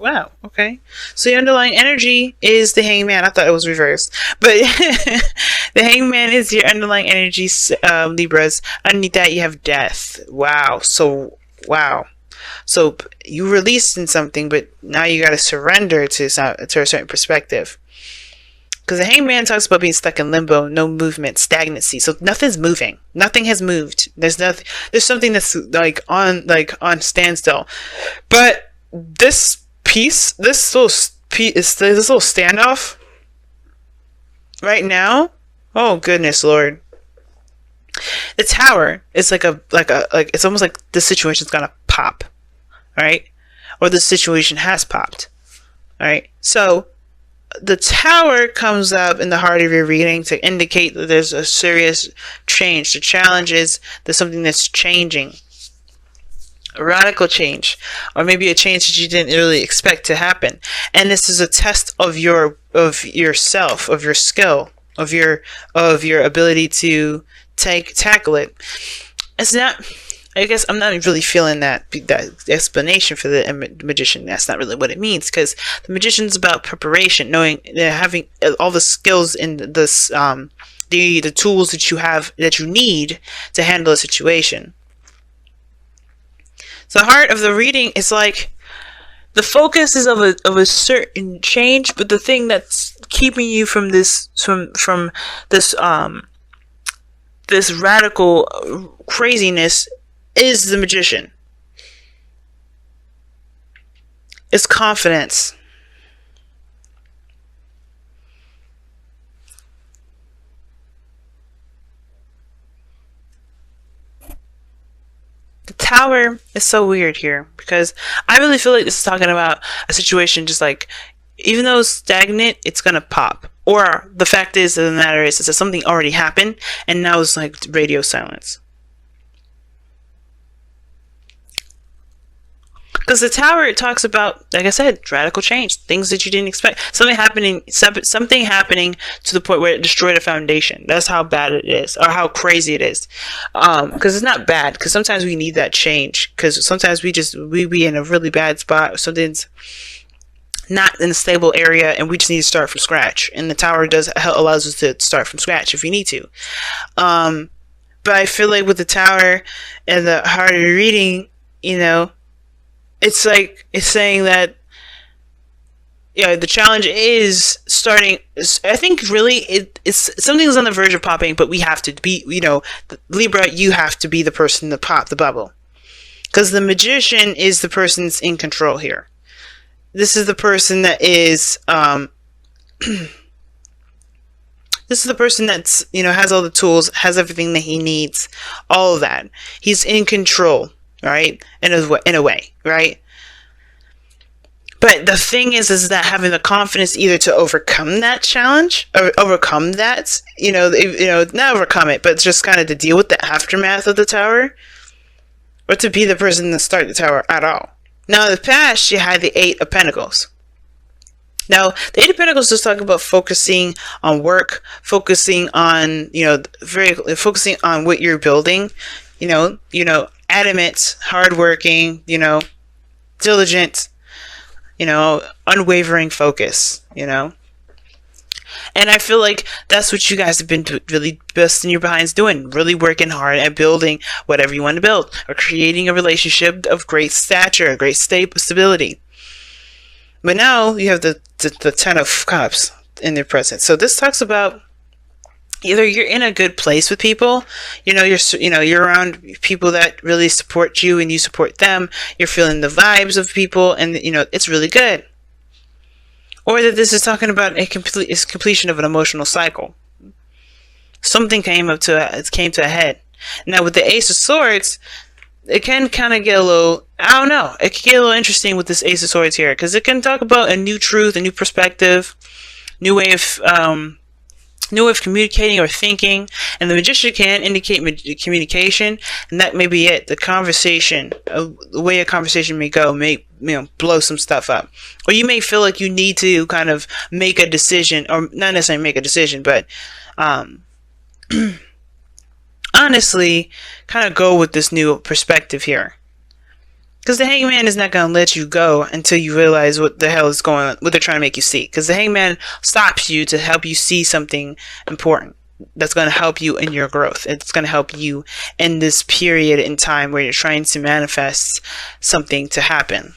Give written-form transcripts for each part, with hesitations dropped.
Wow. Okay. So the underlying energy is the hangman. I thought it was reversed, but the hangman is your underlying energy, Libras. Underneath that, you have death. Wow. So wow. So you released in something, but now you got to surrender to a certain perspective. Because the hangman talks about being stuck in limbo, no movement, stagnancy. So nothing's moving. Nothing has moved. There's nothing. There's something that's on standstill. But this piece, this little standoff right now. Oh goodness, Lord! The tower is like it's almost like the situation's gonna pop, right? Or the situation has popped, right? So the tower comes up in the heart of your reading to indicate that there's a serious change. The challenge is there's something that's changing. A radical change. Or maybe a change that you didn't really expect to happen. And this is a test of yourself, of your skill, of your ability to tackle it. It's not, I guess I'm not really feeling that explanation for the magician. That's not really what it means, because the magician's about preparation, knowing, having all the skills in this, the tools that you have, that you need to handle a situation. So the heart of the reading is like the focus is of a certain change, but the thing that's keeping you from this this radical craziness is the magician. It's confidence. The tower is so weird here, because I really feel like this is talking about a situation just like, even though it's stagnant, it's gonna pop. Or the fact is, the matter is that something already happened and now it's like radio silence. Because the tower, it talks about, like I said, radical change, things that you didn't expect, something happening to the point where it destroyed a foundation. That's how bad it is, or how crazy it is. Because it's not bad, because sometimes we need that change, because sometimes we be in a really bad spot, something's not in a stable area, and we just need to start from scratch. And the tower allows us to start from scratch if we need to. But I feel like with the tower and the heart of your reading, it's like, it's saying that, the challenge is starting. I think really it's something's on the verge of popping, but we have to be, Libra, you have to be the person to pop the bubble, because the magician is the person that's in control here. This is the person that is, this is the person that's, has all the tools, has everything that he needs, all of that. He's in control, right? In a way, right? But the thing is that having the confidence either to overcome that challenge, or overcome that, not overcome it, but just kind of to deal with the aftermath of the tower, or to be the person to start the tower at all. Now, in the past, you had the Eight of Pentacles. Now, the Eight of Pentacles is talking about focusing on work, focusing on, focusing on what you're building, adamant, hardworking, diligent, unwavering focus, And I feel like that's what you guys have been really busting your behinds doing, really working hard at building whatever you want to build, or creating a relationship of great stature, great stability. But now you have the Ten of Cups in their presence. So this talks about either you're in a good place with people, you're around people that really support you and you support them. You're feeling the vibes of people, and it's really good. Or that this is talking about completion of an emotional cycle. Something came to a head. Now with the Ace of Swords, it can kind of get a little, I don't know, it can get a little interesting with this Ace of Swords here, because it can talk about a new truth, a new perspective, new way of communicating or thinking. And the Magician can indicate communication, and that may be it. The conversation, the way a conversation may go, may blow some stuff up, or you may feel like you need to kind of make a decision, or not necessarily make a decision, but honestly kind of go with this new perspective here. Because the hangman is not going to let you go until you realize what the hell is going on, what they're trying to make you see. Because the hangman stops you to help you see something important that's going to help you in your growth. It's going to help you in this period in time where you're trying to manifest something to happen.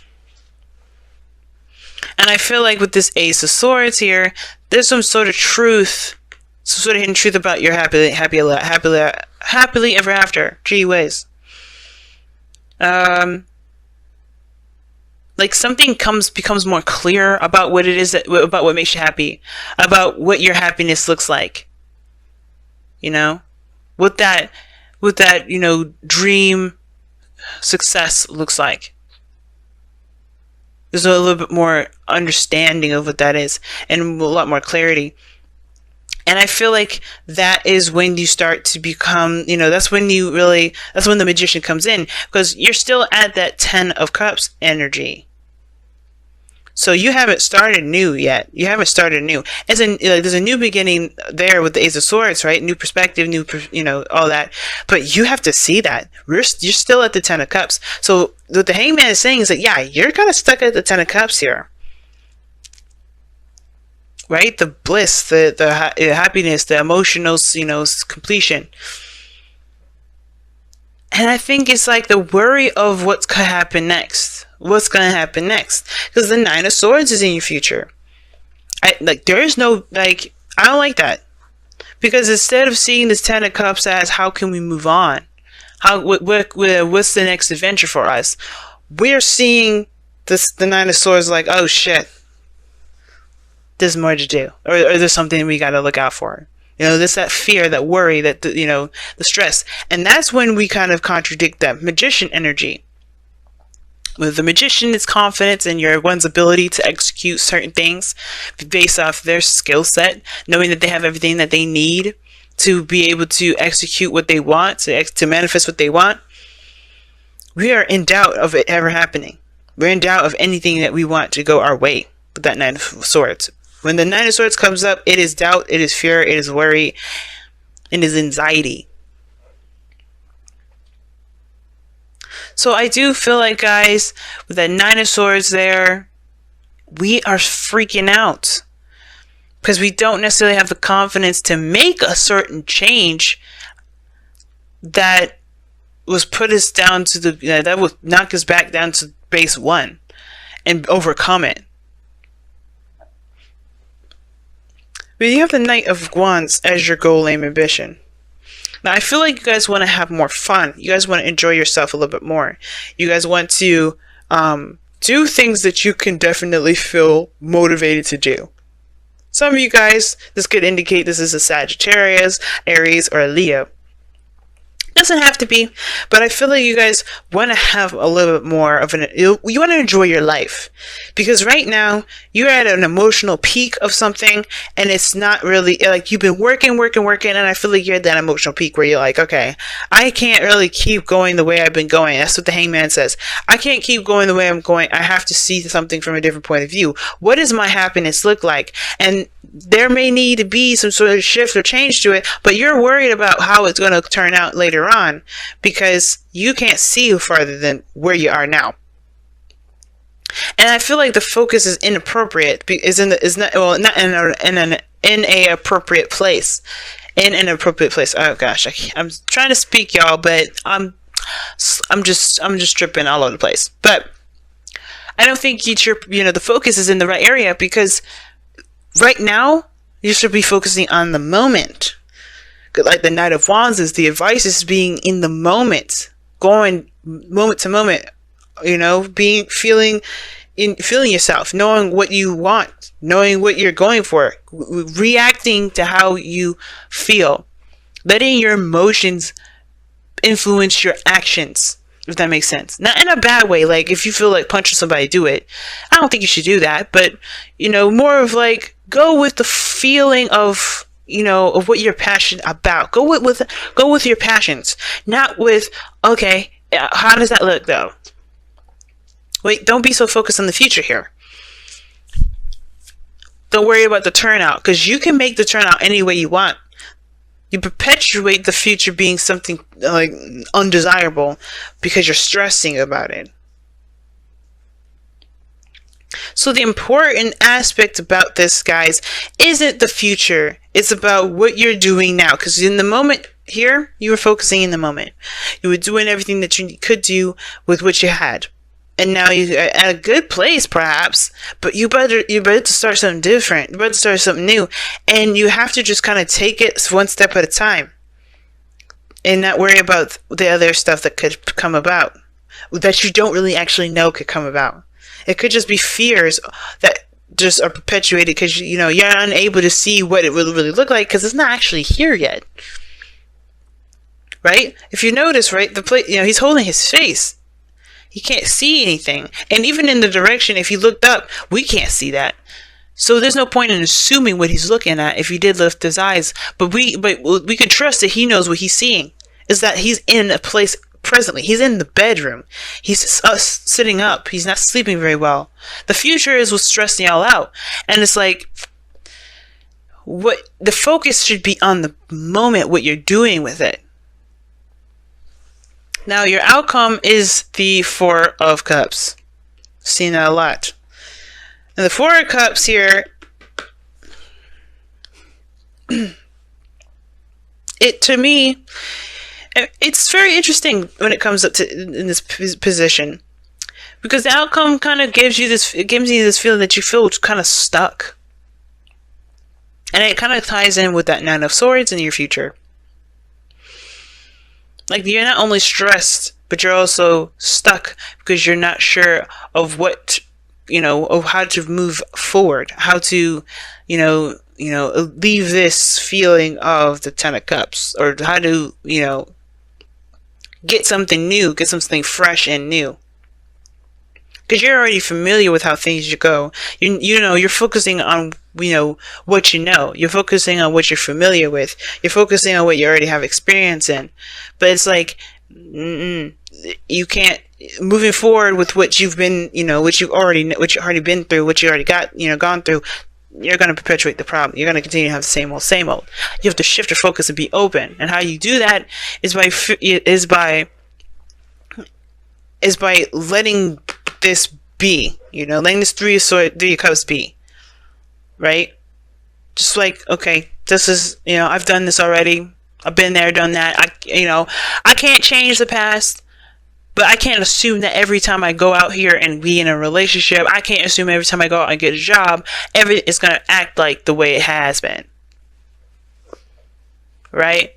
And I feel like with this Ace of Swords here, there's some sort of truth, some sort of hidden truth about your happily ever after. Gee whiz. Like something becomes more clear about what it is about what makes you happy, about what your happiness looks like. You know, what that dream success looks like. There's a little bit more understanding of what that is, and a lot more clarity. And I feel like that is when you start to become, that's when the magician comes in, because you're still at that 10 of Cups energy. So you haven't started new yet. You haven't started new. There's a new beginning there with the Ace of Swords, right? New perspective, all that. But you have to see that. You're still at the 10 of Cups. So what the Hangman is saying is that, yeah, you're kind of stuck at the 10 of Cups here. Right? The bliss, the happiness, the emotional, completion. And I think it's like the worry of what's going to happen next. What's going to happen next? Because the 9 of Swords is in your future. I don't like that. Because instead of seeing this 10 of Cups as how can we move on? What's the next adventure for us? We're seeing the 9 of Swords like, oh shit. There's more to do. Or there's something we got to look out for. There's that fear, that worry, that, the stress. And that's when we kind of contradict that magician energy. With the magician, it's confidence in one's ability to execute certain things based off their skill set, knowing that they have everything that they need to be able to execute what they want, to manifest what they want. We are in doubt of it ever happening. We're in doubt of anything that we want to go our way with that 9 of Swords. When the 9 of Swords comes up, it is doubt, it is fear, it is worry, it is anxiety. So I do feel like, guys, with that 9 of Swords there, we are freaking out. Because we don't necessarily have the confidence to make a certain change that was put us down to that would knock us back down to base 1 and overcome it. But you have the Knight of Wands as your goal, aim, ambition. Now, I feel like you guys want to have more fun. You guys want to enjoy yourself a little bit more. You guys want to do things that you can definitely feel motivated to do. Some of you guys, this could indicate this is a Sagittarius, Aries, or a Leo. Doesn't have to be, but I feel like you guys want to have a little bit more of you want to enjoy your life, because right now you're at an emotional peak of something, and it's not really like you've been working, and I feel like you're at that emotional peak where you're like, okay, I can't really keep going the way I've been going. That's what the Hangman says. I can't keep going the way I'm going. I have to see something from a different point of view. What does my happiness look like? And there may need to be some sort of shift or change to it, but you're worried about how it's going to turn out later on because you can't see farther than where you are now. And I feel like the focus is inappropriate. Not in a appropriate place. In an appropriate place. Oh gosh, I'm trying to speak, y'all, but I'm just tripping all over the place. But I don't think the focus is in the right area, because right now, you should be focusing on the moment. Like the Knight of Wands is, the advice is being in the moment, going moment to moment, feeling yourself, knowing what you want, knowing what you're going for, reacting to how you feel, letting your emotions influence your actions. If that makes sense. Not in a bad way. Like, if you feel like punching somebody, do it. I don't think you should do that. But, more of like, go with the feeling of, of what you're passionate about. Go with your passions. Not with, okay, how does that look though? Wait, don't be so focused on the future here. Don't worry about the turnout, because you can make the turnout any way you want. You perpetuate the future being something like undesirable because you're stressing about it. So the important aspect about this, guys, isn't the future. It's about what you're doing now. Because in the moment here, you were focusing in the moment. You were doing everything that you could do with what you had. And now you're at a good place, perhaps, but you better to start something different. You better start something new. And you have to just kind of take it one step at a time. And not worry about the other stuff that could come about. That you don't really actually know could come about. It could just be fears that just are perpetuated because you're unable to see what it will really look like because it's not actually here yet, right? If you notice, right, he's holding his face. He can't see anything, and even in the direction, if he looked up, we can't see that. So there's no point in assuming what he's looking at if he did lift his eyes. But we can trust that he knows what he's seeing. Is that he's in a place. Presently, he's in the bedroom. He's sitting up. He's not sleeping very well. The future is what's stressing y'all out. And it's like, what the focus should be on the moment, what you're doing with it. Now, your outcome is the Four of Cups. Seen that a lot. And the Four of Cups here, to me, it's very interesting when it comes up to in this position, because the outcome kind of gives you this feeling that you feel kind of stuck, and it kind of ties in with that Nine of Swords in your future. Like, you're not only stressed, but you're also stuck because you're not sure of of how to move forward, how to, leave this feeling of the Ten of Cups, or how to, get something new, get something fresh and new. Because you're already familiar with how things go. You're focusing on, what you know. You're focusing on what you're familiar with. You're focusing on what you already have experience in. But it's like, you can't, moving forward with what you've been, what you already been through, what you already got, gone through. You're going to perpetuate the problem. You're going to continue to have the same old, same old. You have to shift your focus and be open. And how you do that is by letting this be. Letting this Three of Cups be. Right? Just like, okay, this is, I've done this already. I've been there, done that. I can't change the past. But I can't assume that every time I go out here and be in a relationship, I can't assume every time I go out and get a job, it's going to act like the way it has been. Right?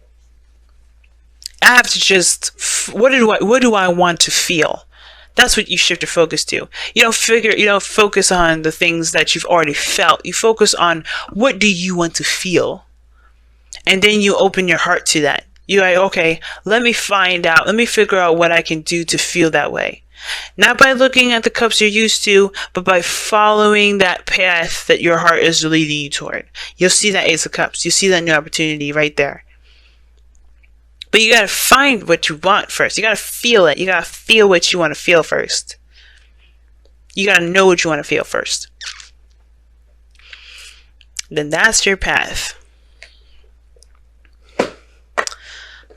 I have to just, what do I want to feel? That's what you shift your focus to. You don't focus on the things that you've already felt. You focus on, what do you want to feel? And then you open your heart to that. You're like, okay, let me figure out what I can do to feel that way. Not by looking at the cups you're used to, but by following that path that your heart is leading you toward. You'll see that Ace of Cups. You see that new opportunity right there. But you gotta find what you want first. You gotta feel it. You gotta feel what you want to feel first. You gotta know what you want to feel first. Then that's your path.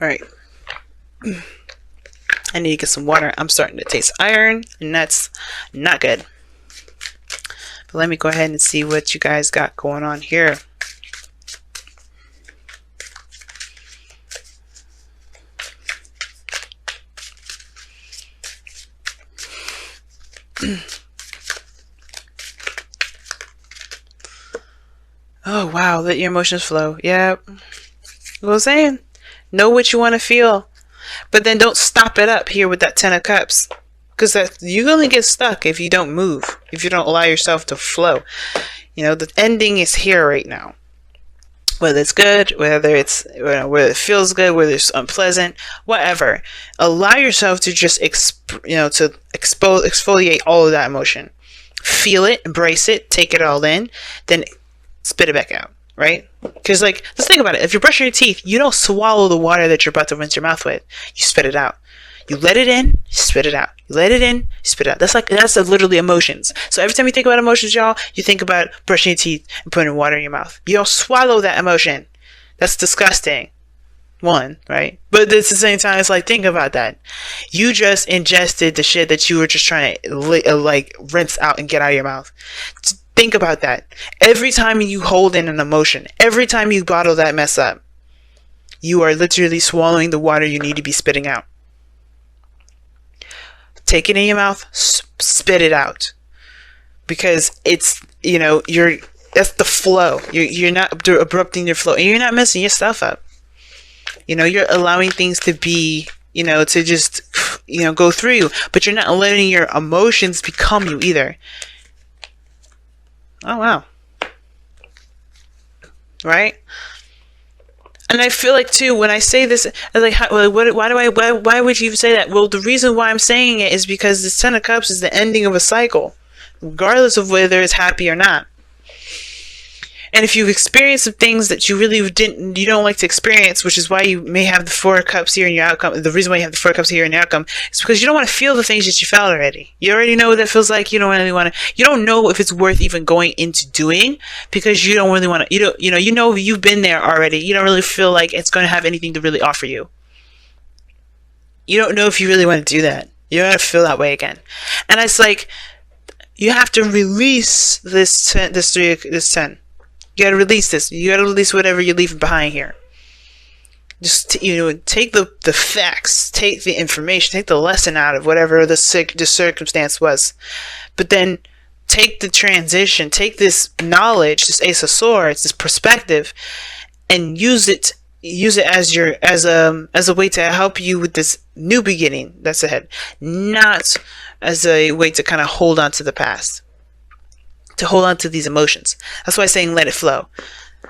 Alright. I need to get some water. I'm starting to taste iron, and that's not good. But let me go ahead and see what you guys got going on here. Oh, wow. Let your emotions flow. Yep. What I was saying. Know what you want to feel. But then don't stop it up here with that Ten of Cups. Because you only get stuck if you don't move. If you don't allow yourself to flow. The ending is here right now. Whether it's good, whether it feels good, whether it's unpleasant, whatever. Allow yourself to just exfoliate all of that emotion. Feel it, embrace it, take it all in, then spit it back out. Right? Because, let's think about it. If you're brushing your teeth, you don't swallow the water that you're about to rinse your mouth with. You spit it out. You let it in, spit it out. You let it in, spit it out. That's literally emotions. So every time you think about emotions, y'all, you think about brushing your teeth and putting water in your mouth. You don't swallow that emotion. That's disgusting. One, right? But at the same time, it's like, think about that. You just ingested the shit that you were just trying to like rinse out and get out of your mouth. Think about that. Every time you hold in an emotion, every time you bottle that mess up, you are literally swallowing the water you need to be spitting out. Take it in your mouth, spit it out. Because it's, that's the flow. You're not abrupting your flow, and you're not messing your stuff up. You're allowing things to be, to just, go through you, but you're not letting your emotions become you either. Oh, wow. Right? And I feel like too, when I say this, like, why would you say that? Well, the reason why I'm saying it is because this 10 of Cups is the ending of a cycle, regardless of whether it's happy or not. And if you've experienced some things that you really you don't like to experience, which is why you may have the 4 of Cups here in your outcome. The reason why you have the 4 of Cups here in your outcome is because you don't want to feel the things that you felt already. You already know what that feels like. You don't really want to. You don't know if it's worth even going into doing, because you don't really want to. You've been there already. You don't really feel like it's going to have anything to really offer you. You don't know if you really want to do that. You don't want to feel that way again. And it's like you have to release this 10. You gotta release this. You gotta release whatever you're leaving behind here. Just, take the facts, take the information, take the lesson out of whatever the circumstance was. But then take the transition, take this knowledge, this Ace of Swords, this perspective, and use it as a way to help you with this new beginning that's ahead. Not as a way to kind of hold on to the past. To hold on to these emotions. That's why I'm saying let it flow.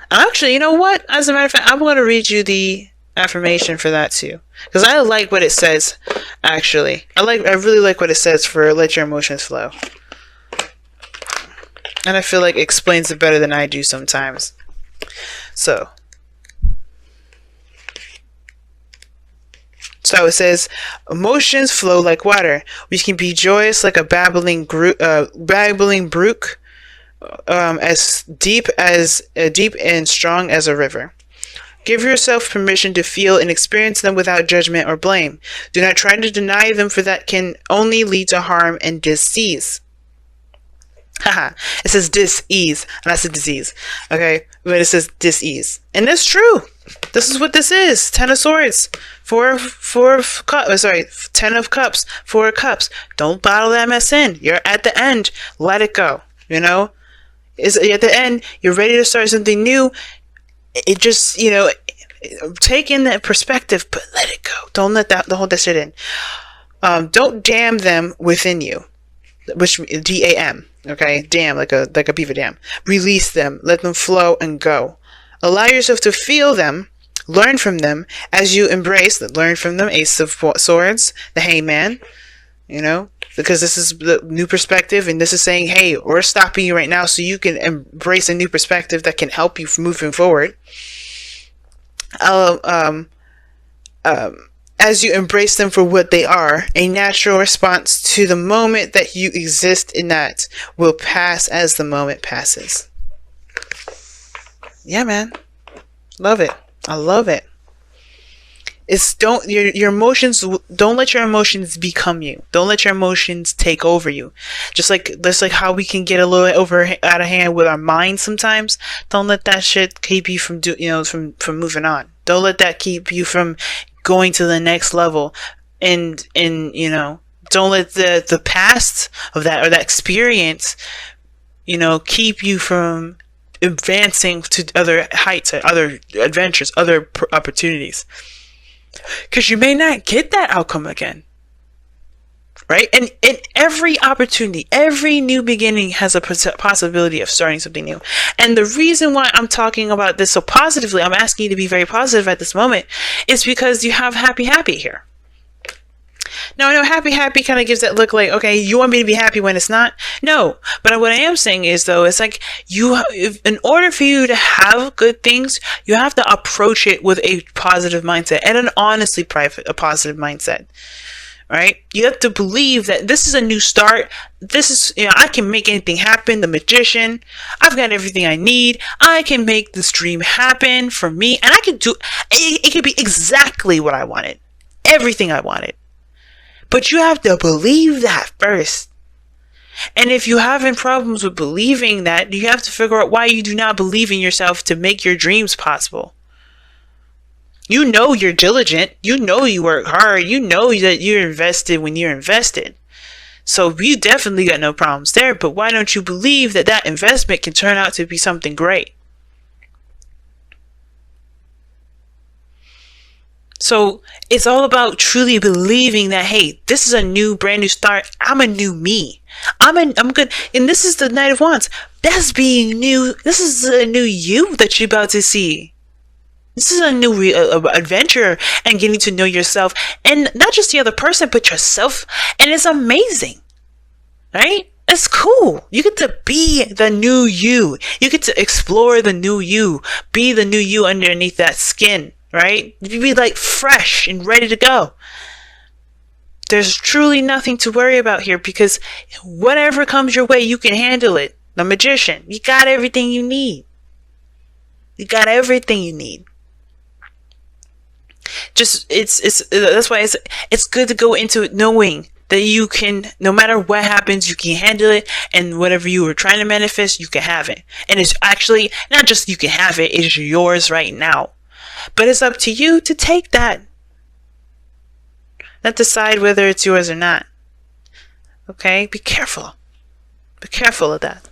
Actually, you know what? As a matter of fact, I'm going to read you the affirmation for that too, because I like what it says. Actually, I really like what it says for let your emotions flow, and I feel like it explains it better than I do sometimes. So it says, emotions flow like water. We can be joyous like a babbling brook. As deep and strong as a river. Give yourself permission to feel and experience them without judgment or blame. Do not try to deny them, for that can only lead to harm and disease. Haha. It says dis-ease, and I said disease. Okay, but it says dis-ease, and that's true. This is what this is. 10 of Swords, 4 of Cups. Sorry, 10 of Cups, 4 of Cups. Don't bottle that mess in. You're at the end. Let it go. Is at the end, you're ready to start something new. It just, take in that perspective, but let it go. Don't hold that shit in. Don't dam them within you, which DAM. Okay, dam like a beaver dam. Release them, let them flow and go. Allow yourself to feel them, learn from them as you learn from them. Ace of Swords, the Hangman. Because this is the new perspective, and this is saying, hey, we're stopping you right now so you can embrace a new perspective that can help you moving forward. As you embrace them for what they are, a natural response to the moment that you exist in that will pass as the moment passes. Yeah, man. Love it. I love it. Your emotions, don't let your emotions become you. Don't let your emotions take over you. Just like how we can get a little out of hand with our mind sometimes. Don't let that shit keep you from from moving on. Don't let that keep you from going to the next level. And don't let the past of that or that experience, keep you from advancing to other heights, other adventures, other opportunities. Because you may not get that outcome again. Right? And in every opportunity, every new beginning has a possibility of starting something new. And the reason why I'm talking about this so positively, I'm asking you to be very positive at this moment, is because you have happy here. Now, I know happy kind of gives that look like, okay, you want me to be happy when it's not? No. But what I am saying is, though, it's like in order for you to have good things, you have to approach it with a positive mindset and an honestly a positive mindset. right? You have to believe that this is a new start. This is, I can make anything happen. The magician. I've got everything I need. I can make this dream happen for me. And I can do it. It could be exactly what I wanted. Everything I wanted. But you have to believe that first. And if you're having problems with believing that, you have to figure out why you do not believe in yourself to make your dreams possible. You know you're diligent. You know you work hard. You know that you're invested when you're invested. So you definitely got no problems there. But why don't you believe that that investment can turn out to be something great? So it's all about truly believing that, hey, this is a new, brand new start. I'm a new me. I'm good. And this is the Knight of Wands. That's being new. This is a new you that you're about to see. This is a new adventure and getting to know yourself, and not just the other person, but yourself. And it's amazing, right? It's cool. You get to be the new you. You get to explore the new you. Be the new you underneath that skin, right? You be like fresh and ready to go. There's truly nothing to worry about here, because whatever comes your way, you can handle it. The magician, you got everything you need. You got everything you need. Just that's why it's good to go into it knowing that you can, no matter what happens, you can handle it, and whatever you were trying to manifest, you can have it. And it's actually not just you can have it, it's yours right now. But it's up to you to take that. Not decide whether it's yours or not. Okay? Be careful. Be careful of that.